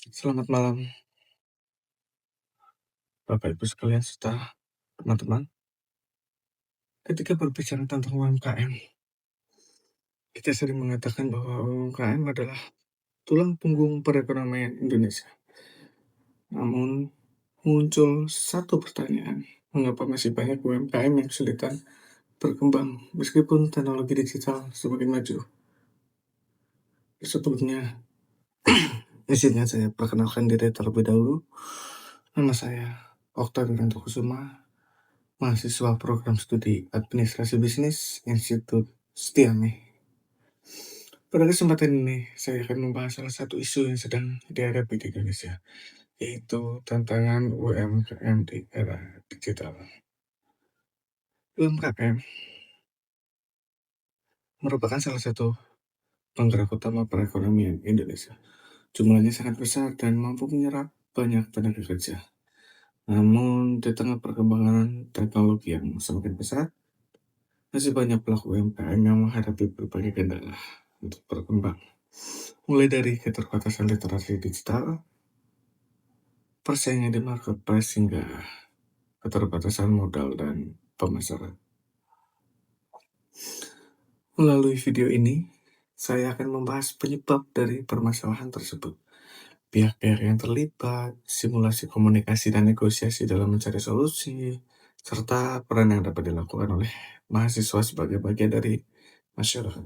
Selamat malam, Bapak Ibu sekalian serta teman-teman. Ketika berbicara tentang UMKM, kita sering mengatakan bahwa UMKM adalah tulang punggung perekonomian Indonesia. Namun, muncul satu pertanyaan, mengapa masih banyak UMKM yang kesulitan berkembang meskipun teknologi digital semakin maju? Sebelumnya, izinkan saya perkenalkan diri terlebih dahulu. Nama saya Okta Wiranto Kusuma, mahasiswa program studi Administrasi Bisnis Institut Setiami. Pada kesempatan ini, saya akan membahas salah satu isu yang sedang dihadapi di Indonesia, yaitu tantangan UMKM di era digital. UMKM merupakan salah satu penggerak utama perekonomian Indonesia. Jumlahnya sangat besar dan mampu menyerap banyak tenaga kerja. Namun, di tengah perkembangan teknologi yang semakin pesat, masih banyak pelaku UMKM yang menghadapi berbagai kendala untuk berkembang. Mulai dari keterbatasan literasi digital, persaingan di marketplace hingga keterbatasan modal dan pemasaran. Melalui video ini, saya akan membahas penyebab dari permasalahan tersebut, pihak-pihak yang terlibat, simulasi komunikasi dan negosiasi dalam mencari solusi, serta peran yang dapat dilakukan oleh mahasiswa sebagai bagian dari masyarakat.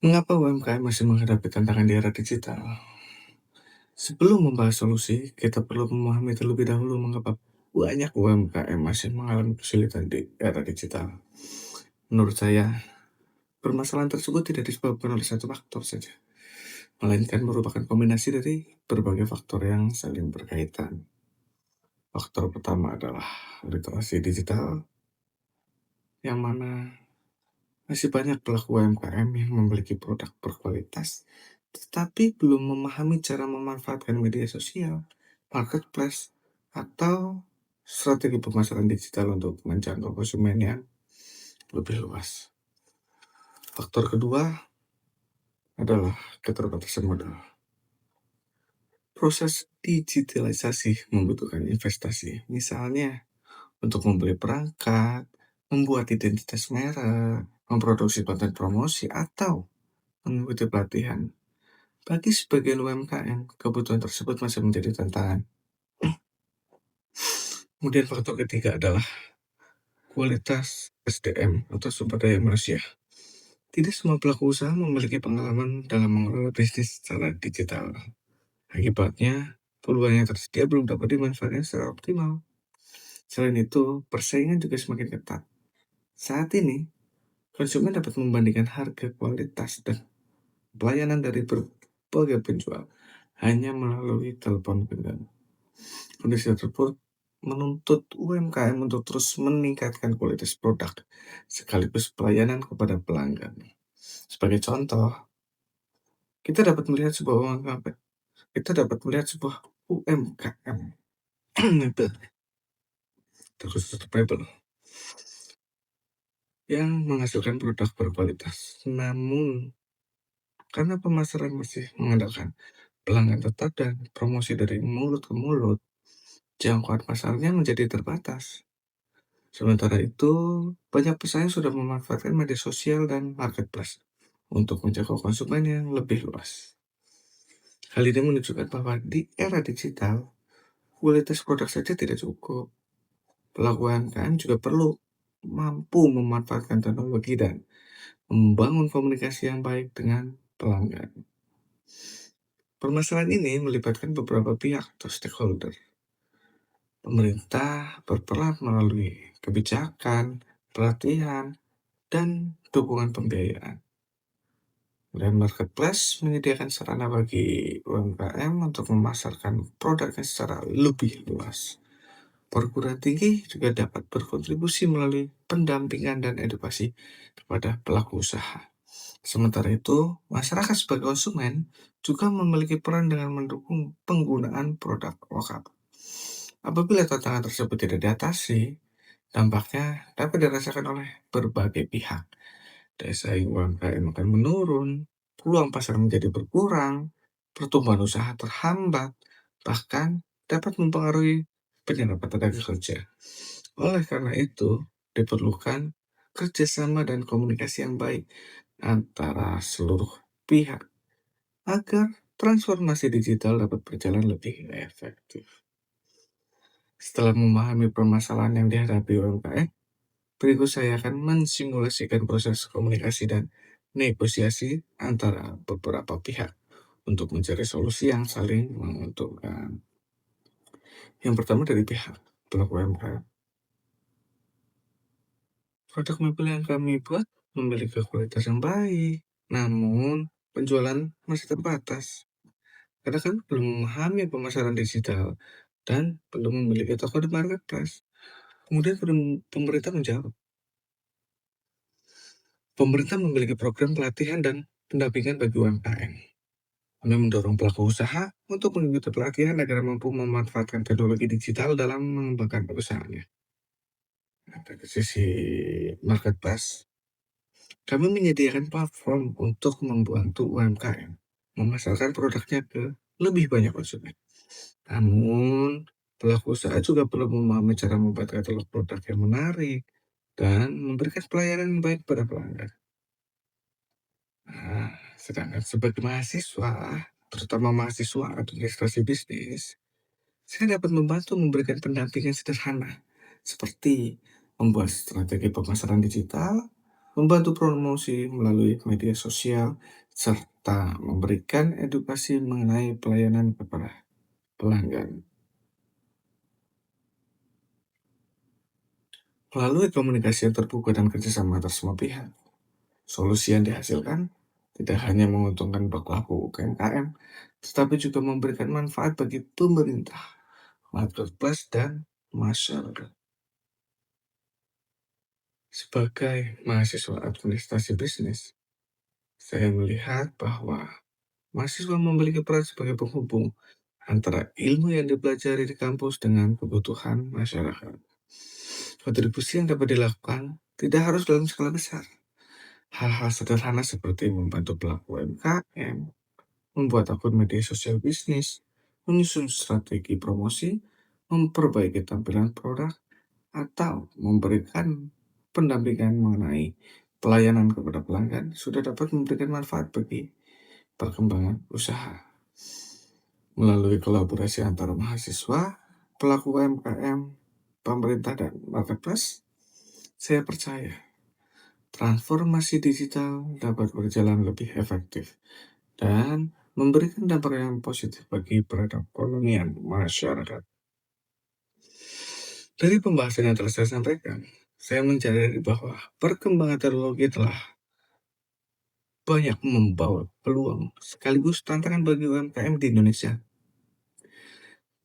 Mengapa UMKM masih menghadapi tantangan di era digital? Sebelum membahas solusi, kita perlu memahami terlebih dahulu mengapa banyak UMKM masih mengalami kesulitan di era digital. Menurut saya, permasalahan tersebut tidak disebabkan oleh satu faktor saja, melainkan merupakan kombinasi dari berbagai faktor yang saling berkaitan. Faktor pertama adalah literasi digital, yang mana masih banyak pelaku UMKM yang memiliki produk berkualitas, tetapi belum memahami cara memanfaatkan media sosial, marketplace, atau strategi pemasaran digital untuk menjangkau konsumen yang lebih luas. Faktor kedua adalah keterbatasan modal. Proses digitalisasi membutuhkan investasi, misalnya untuk membeli perangkat, membuat identitas merek, memproduksi konten promosi, atau mengikuti pelatihan. Bagi sebagian UMKM, kebutuhan tersebut masih menjadi tantangan. Kemudian faktor ketiga adalah kualitas SDM atau sumber daya manusia. Tidak semua pelaku usaha memiliki pengalaman dalam mengelola bisnis secara digital. Akibatnya, peluang yang tersedia belum dapat dimanfaatkan secara optimal. Selain itu, persaingan juga semakin ketat. Saat ini, konsumen dapat membandingkan harga, kualitas, dan pelayanan dari berbagai penjual hanya melalui telepon genggam. Kondisi tersebut menuntut UMKM untuk terus meningkatkan kualitas produk sekaligus pelayanan kepada pelanggan. Sebagai contoh, kita dapat melihat sebuah UMKM mebel, terkhusus mebel, yang menghasilkan produk berkualitas. Namun, karena pemasaran masih mengandalkan pelanggan tetap dan promosi dari mulut ke mulut, jangkauan pasarnya menjadi terbatas. Sementara itu, banyak pesaing sudah memanfaatkan media sosial dan marketplace untuk menjangkau konsumen yang lebih luas. Hal ini menunjukkan bahwa di era digital, kualitas produk saja tidak cukup. Pelaku UMKM juga perlu mampu memanfaatkan teknologi dan membangun komunikasi yang baik dengan pelanggan. Permasalahan ini melibatkan beberapa pihak atau stakeholder. Pemerintah berperan melalui kebijakan, pelatihan, dan dukungan pembiayaan. Dan marketplace menyediakan sarana bagi UMKM untuk memasarkan produknya secara lebih luas. Perguruan tinggi juga dapat berkontribusi melalui pendampingan dan edukasi kepada pelaku usaha. Sementara itu, masyarakat sebagai konsumen juga memiliki peran dengan mendukung penggunaan produk lokal. Apabila tantangan tersebut tidak diatasi, dampaknya dapat dirasakan oleh berbagai pihak. Daya saing UMKM akan menurun, peluang pasar menjadi berkurang, pertumbuhan usaha terhambat, bahkan dapat mempengaruhi penyerapan tenaga kerja. Oleh karena itu, diperlukan kerjasama dan komunikasi yang baik antara seluruh pihak agar transformasi digital dapat berjalan lebih efektif. Setelah memahami permasalahan yang dihadapi UMKM, berikut saya akan mensimulasikan proses komunikasi dan negosiasi antara beberapa pihak untuk mencari solusi yang saling menguntungkan. Yang pertama dari pihak pelaku UMKM. Produk mebel yang kami buat memiliki kualitas yang baik, namun penjualan masih terbatas. Karena kan belum memahami pemasaran digital dan belum memiliki toko di marketplace. Kemudian pemerintah menjawab, pemerintah memiliki program pelatihan dan pendampingan bagi UMKM. Kami mendorong pelaku usaha untuk mengikuti pelatihan agar mampu memanfaatkan teknologi digital dalam mengembangkan usahanya. Dari sisi marketplace, kami menyediakan platform untuk membantu UMKM memasarkan produknya ke lebih banyak konsumen. Namun, pelaku usaha juga perlu memahami cara membuat katalog produk yang menarik dan memberikan pelayanan yang baik pada pelanggan. Nah, sedangkan sebagai mahasiswa, terutama mahasiswa administrasi bisnis, saya dapat membantu memberikan pendampingan sederhana, seperti membuat strategi pemasaran digital, membantu promosi melalui media sosial, serta memberikan edukasi mengenai pelayanan kepada pelanggan. Melalui komunikasi yang terbuka dan kerjasama antar semua pihak, solusi yang dihasilkan tidak hanya menguntungkan pelaku UMKM, tetapi juga memberikan manfaat bagi pemerintah, marketplace, dan masyarakat. Sebagai mahasiswa administrasi bisnis, saya melihat bahwa mahasiswa memiliki peran sebagai penghubung antara ilmu yang dipelajari di kampus dengan kebutuhan masyarakat. Kontribusi yang dapat dilakukan tidak harus dalam skala besar. Hal-hal sederhana seperti membantu pelaku UMKM, membuat akun media sosial bisnis, menyusun strategi promosi, memperbaiki tampilan produk, atau memberikan pendampingan mengenai pelayanan kepada pelanggan sudah dapat memberikan manfaat bagi perkembangan usaha. Melalui kolaborasi antara mahasiswa, pelaku UMKM, pemerintah, dan marketplace, saya percaya transformasi digital dapat berjalan lebih efektif dan memberikan dampak yang positif bagi perekonomian masyarakat. Dari pembahasan yang telah saya sampaikan, saya mencari bahwa perkembangan teknologi telah banyak membawa peluang sekaligus tantangan bagi UMKM di Indonesia.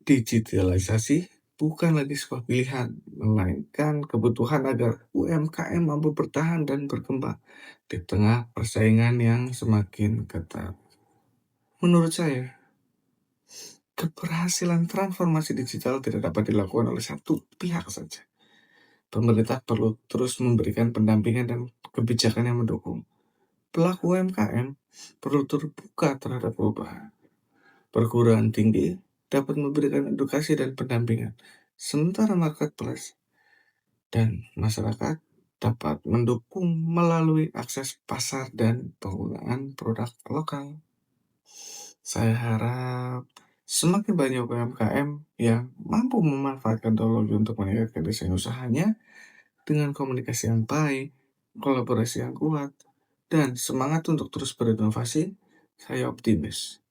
Digitalisasi bukan lagi sebuah pilihan, melainkan kebutuhan agar UMKM mampu bertahan dan berkembang di tengah persaingan yang semakin ketat. Menurut saya, keberhasilan transformasi digital tidak dapat dilakukan oleh satu pihak saja. Pemerintah perlu terus memberikan pendampingan dan kebijakan yang mendukung. Pelaku UMKM perlu terbuka terhadap perubahan. Perguruan tinggi dapat memberikan edukasi dan pendampingan, sementara marketplace dan masyarakat dapat mendukung melalui akses pasar dan penggunaan produk lokal. Saya harap semakin banyak UMKM yang mampu memanfaatkan teknologi untuk meningkatkan desain usahanya dengan komunikasi yang baik, kolaborasi yang kuat, dan semangat untuk terus berinovasi. Saya optimis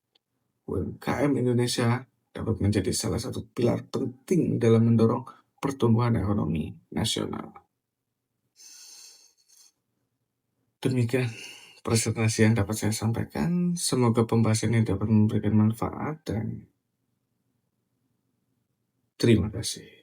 UMKM Indonesia dapat menjadi salah satu pilar penting dalam mendorong pertumbuhan ekonomi nasional. Demikian presentasi yang dapat saya sampaikan. Semoga pembahasan ini dapat memberikan manfaat dan terima kasih.